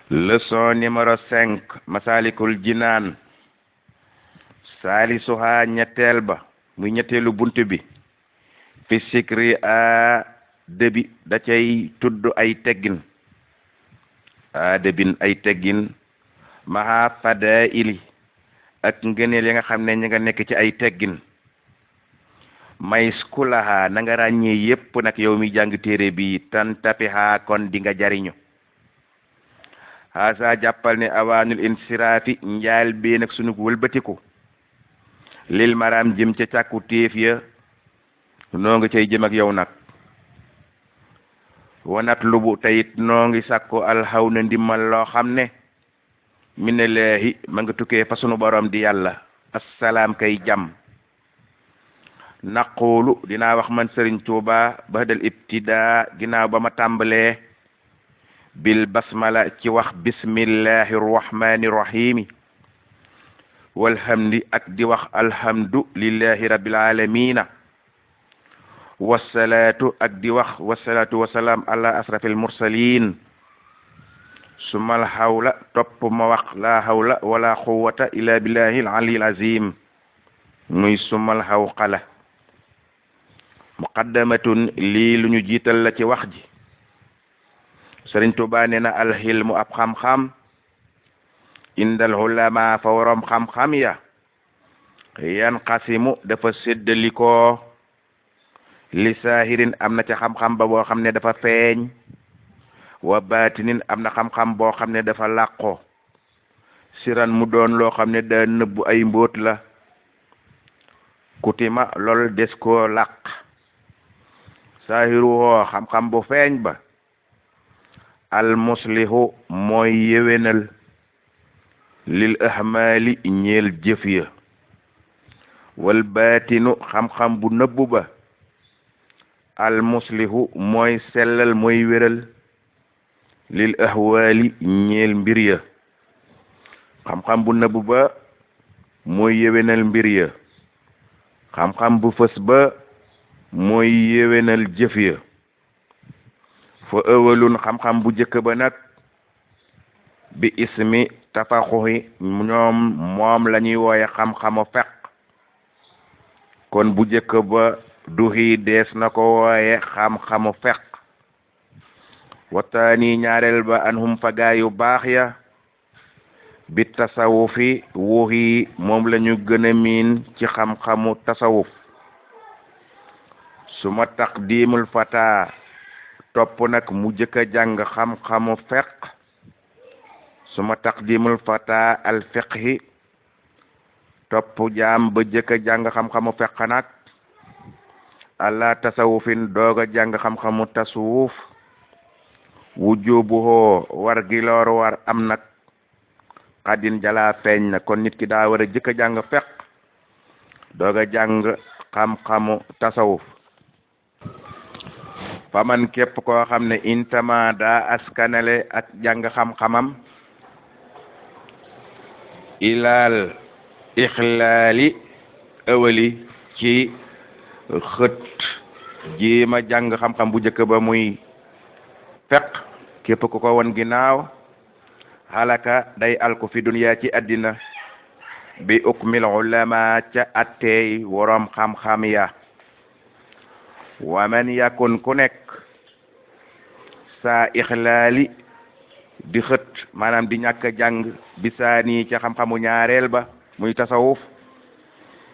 leçon numéro 5 masalikul jinaan salisuha ñetteel ba muy ñetteelu buntu bi fi sikri a debi da cay tudd ay teggin debin ay teggin maha fadaili ak ngëneel ya nga xam ne ñi nga nekk ci ay teggin may skulaha na nga ràññee yépp nag yow mi jàng téere bi tan tapiha kon di nga jariñu hasa jàppal ne awaanul insiraafi njaal bee nag sunu wëlbatiku lil maram jëm ca càkku téef ya noo ngi cay jëm ak yow nag wanat lubu tayit noo ngi sàkku alxaw na ndimmal loo xam ne minallaahi ma nga tukkee fa sunu borom di yàlla assalaam kay jàmm naqulu dinaa wax man Sëriñ Tuuba badal ibtidaa ginnaaw ba ma tàmbalee bil basmala ci wax bismillahi rahmani rahimi walhamdi ak di wax alhamdu lillahi rabbil alamina wasalaatu ak di wax wasalaatu wasalaam ala asrafil mursalin sumal hawla topp ma wax la hawla wala quwwata illa billahi al-aliyyil azim muy sumal hawqala muqaddamatun lii lu ñu jiital la ci wax ji Sëriñ Tuubaa nee na alxilmu ab xam-xam indal ulama fa waroom xam-xam ya yan xasimu dafa séddalikoo li saahirin am na ca xam-xam ba boo xam ne dafa feeñ wa baatinin am na xam-xam boo xam ne dafa làqoo siran mu doon loo xam ne daa nëbbu ay mbóot la kutima lool des koo làq saahiru woo xam-xam bu feeñ ba al muslihu mooy yewenal lil ahmali ñeel jëf ya wal baatinu xam-xam bu nëbbu ba al muslihu mooy sellal mooy wéral lil ahwali ñeel mbir ya xam-xam bu nëbbu ba mooy yewenal mbir ya xam-xam bu fës ba mooy yewenal jëf ya fa ëwalun xam-xam bu jëkk ba nag bi ismi tafaxuhi moom la ñuy wooye xam-xamu feq kon bu jëkk ba duhi dees na ko wooye xam-xamu feq wataani ñaareel ba anhum fa gaayu baax ya bi tasawufi wuhi moom la ñu gën a miin ci xam-xamu tasawuf suma taqdimul fata topp nag mu jëkk a jàng xam-xamu feq suma taqdimul fata al fiqhi topp jaam ba jëkk a jàng xam-xamu feq nag ala tasawufin doog a jàng xam-xamu tasawuf wujubuhu war gi loor war am nag xadin jala feeñ na kon nit ki daa war a jëkk a jàng feq doog a jàng xam-xamu tasawuf faman képp koo xam ne intama daa askanale ak jàng xam-xamam ilal ixlaali ëwali ci xët jéema jàng xam-xam bu njëkk ba muy feq képp ku ko won ginnaaw halaka day alku fi dunya ci àddina bi ukmil ulama ca atteey woroom xam-xam ya wa man yakun ku nekk saa ixlaali di xët maanaam di ñàkk a jàng bisaani ca xam-xamu ñaareel ba muy tasawuf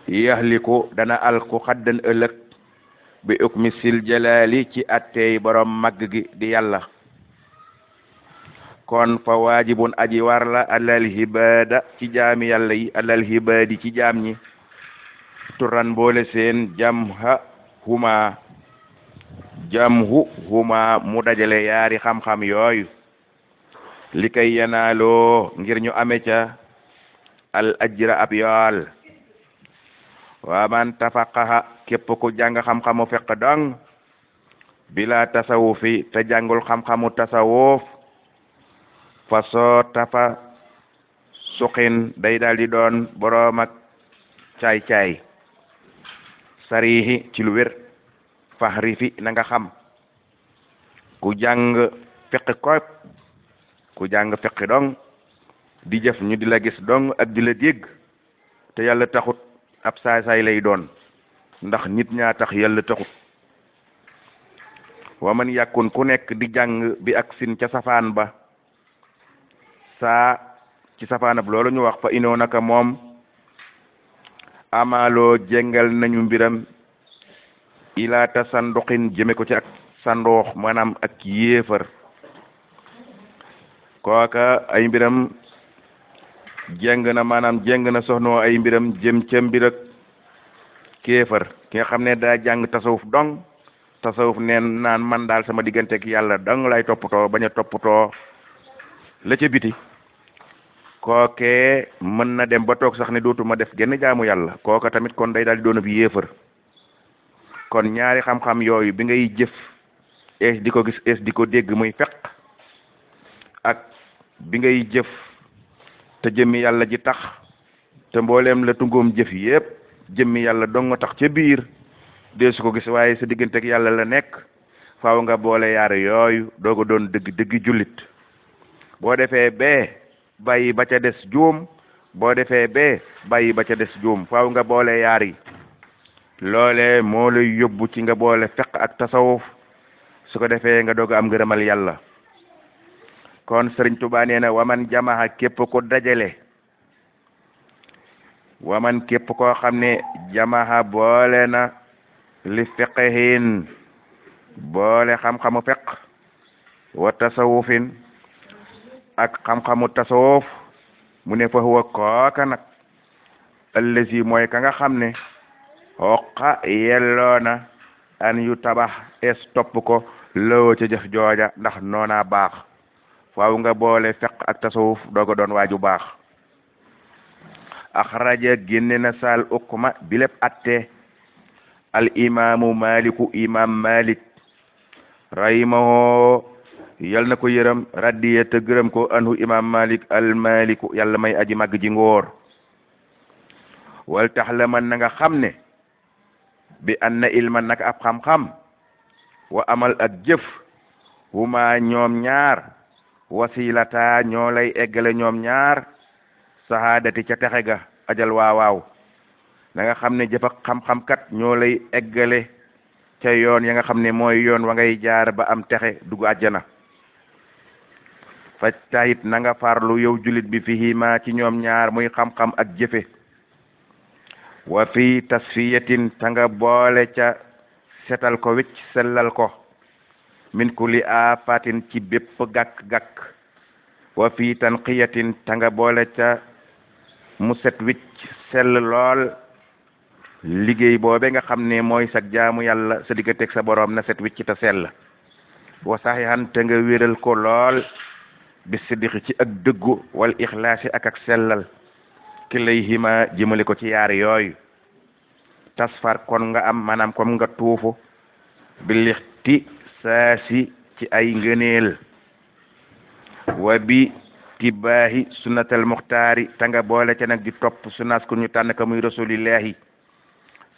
yaxliku dana alku xaddan ëllëg bi ukmi sil jalaali ci atteey borom màgg gi di yàlla kon fa waajibun aji war la alal hibaada ci jaami yàlla yi alal hibaadi ci jaam ñi turan boole seen jamhu huma mu dajale yaari xam-xam yooyu li kay yanaaloo ngir ñu ame ca al ajra ab yool wa man tafaqaha képp ku jàng xam-xamu fiq dong bila tasawufi te jàngul xam-xamu tasawuf fa soo tafa suqin day daal di doon boroom ak caay-caay sarihi ci lu wér fahri fi na nga xam ku jàng fiq ko ku jàng fiqi dong di jëf ñu di la gis dong ak di la dégg te yàlla taxut ab saay-saay lay doon ndax nit ñaa tax yàlla taxut wa man yàkkun ku nekk di jàng bi ak sin ca safaan ba saa ci safaanab loolu ñu wax fa inoo naka moom amaaloo jéngal nañu mbiram ila tasanduqin jëme ko ci ak sandoox maanaam ak yéefar kooka ay mbiram jéng na maanaam jéng na soxnoo ay mbiram jëm ca mbir ak kéefar ki nga xam ne daa jàng tasawuf dong tasawuf neen naan man daal sama digganteeg yàlla dong lay toppatoo bañ a toppatoo la ca biti kookee mën na dem ba toog sax ne dootuma def genn jaamu yàlla kooka tamit kon day daal di doon ab yéefar kon ñaari xam-xam yooyu bi ngay jëf ees di ko gis ees di ko dégg muy feq ak bi ngay jëf te jëmmi yàlla ji tax te mbooleem la tungoom jëf yépp jëmmi yàlla dong nga tax ca biir dee su ko gis waaye sa diggante ak yàlla la nekk faaw nga boole yaar yooyu doo ko doon dëgg jullit boo defee bee bàyyi ba ca des juum boo defee bee bàyyi ba ca des juum faaw nga boole yaar yi loole moo lay yóbbu ci nga boole fiq ak tasawuf su ko defee nga doog am ngërëmal yàlla kon Sëriñ Tuubaa nee na waman jamaha képp ko dajale waman képp koo xam ne jamaha boole na li fiqhin boole xam-xamu fiq wa tasawufin ak xam-xamu tasawuf mu ne fa huwa kooka nag allazi mooy ka nga xam ne xoqa yelloona an yu tabax es topp ko loo ca jëf jooja ndax noona baax faaw nga boole fiq ak tasawuf dooga doon waaju baax axraja génne na sal ukma bi lépp atte al imaamu maliku imam malik rahimahu yal na ko yërëm raddiya te gërëm ko anhu imam malik al maliku yàlla may aji màgg ji ngóor wal tax la man na nga xam ne bi an na ilman nag ab xam-xam wa amal ak jëf huma ñoom ñaar wasilata ñoo lay eggale ñoom ñaar sahaadati ca texe ga ajal waawaaw na nga xam ne jëf ak xam-xam kat ñoo lay eggale ca yoon ya nga xam ne mooy yoon wa ngay jaar ba am texe dugg àjjana faj tahit na nga farlu yow julit bi fihima ci ñoom ñaar muy xam-xam ak jëfe wa fi tasfiyatin ta nga boole ca setal ko wicc sellal ko min kulli afatin ci bépp gàkk-gàkk wa fi tanqiyatin ta nga boole ca mu set wicc sell lool liggéey boobe nga xam ne mooy sag jaamu yàlla sa digganteeg sa boroom na set wicc ta sell wa saxihan te nga wéral ko lool bi siddiqi ci ak dëggu wal ixlaasi ak sellal ki lay hima jëmale ko ci yaar yooyu tasfar kon nga am maanaam comme nga tuufu bi lixti saasi ci ay ngëneel wa bi tibaahi sunnatal muxtaari ta nga boole ca nag di topp sunnaas ku ñu tànn ka muy rasulillahi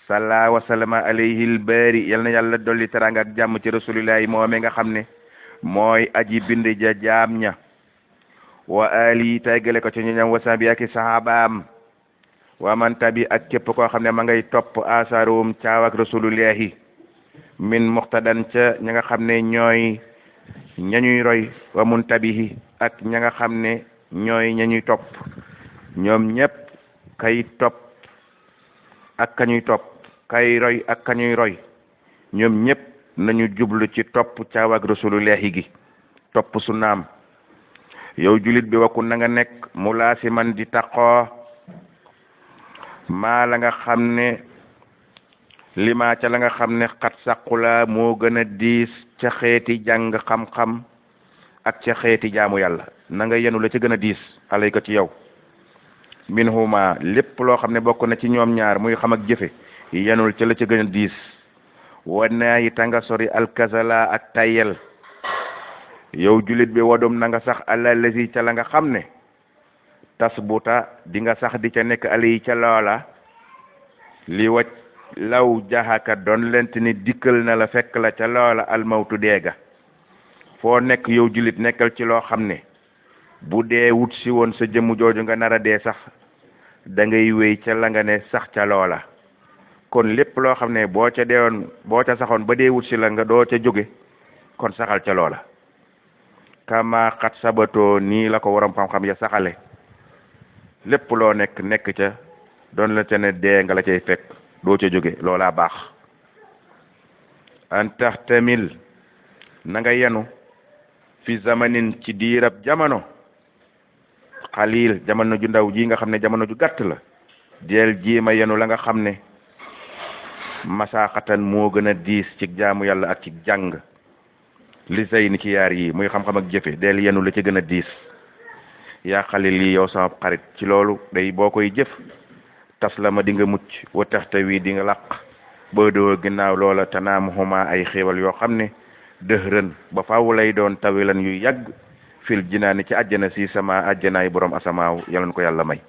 salla wa sallama alayhi al baari yal na yàlla dolli teranga ak jàmm ci rasulillahi moome nga xam ne mooy aji bind ja jaam ña wa ali taygale ko ci ñoñam wa sahbi ak sahabaam wa man tabi ak képp koo xam ne ma ngay topp asarum caaw ak rasulillahi min muqtadan ca ña nga xam ne ñooy ñañuy roy wa mun tabihi ak ña nga xam ne ñooy ñañuy topp ñoom ñépp kay topp ak kañuy topp kay roy ak kañuy roy ñoom ñépp nañu jublu ci topp caaw ak rasulillahi gi topp sunnaam yow julit bi wakku na nga nekk mu laasiman di taqoo maa la nga xam ne lima ca la nga xam ne xat saqula moo gën a diis ca xeeti jàng xam-xam ak ca xeeti jaamu yàlla na nga yenu la ca gën a diis alayka ci yow min huma lépp loo xam ne bokk na ci ñoom ñaar muy xam ak jëfe yenul ca la ca gën a diis wanaayi ta nga sori alkasala ak tayel yow julit bi wadum na nga sax ala lasi ca la nga xam ne tasbuta di nga sax di ca nekk ali ca loola li wacc law jaxaka doon lent ni dikkal na la fekk la ca loola almawtu deega foo nekk yow julit nekkal ci loo xam ne bu dee wut si woon sa jëmm jooju nga nar a dee sax da ngay wéy ca la nga ne sax ca loola kon lépp loo xam ne boo ca deewoon boo ca saxoon ba dee wut si la nga doo ca jóge kon saxal ca loola kama xat sabatoo nii la ko waram xam-xam ya saxale lépp loo nekk nekk ca doon la ca ne dee nga la cay fekk doo ca jóge loolaa baax an tax tamil na nga yenu fi zamanin ci diirab jamono xalil jamono ju ndaw ji nga xam ne jamono ju gàtt la del jiima yenu la nga xam ne masaaxatan moo gën a diis ci jaamu yàlla ak ci jàng li say ni ci yaar yi muy xam-xam ak jëfe del yenu la ci gën a diis yaa xalil yi yow sama xarit ci loolu day boo koy jëf tas la ma di nga mucc wa taxta wi di nga làq ba doo ginnaaw loola tanaam xuma ay xéewal yoo xam ne dëxërën ba faaw lay doon tawilan yu yàgg fil jinaani ci àjjana si sama àjjanaay borom asamaaw yàlla na ko yàlla may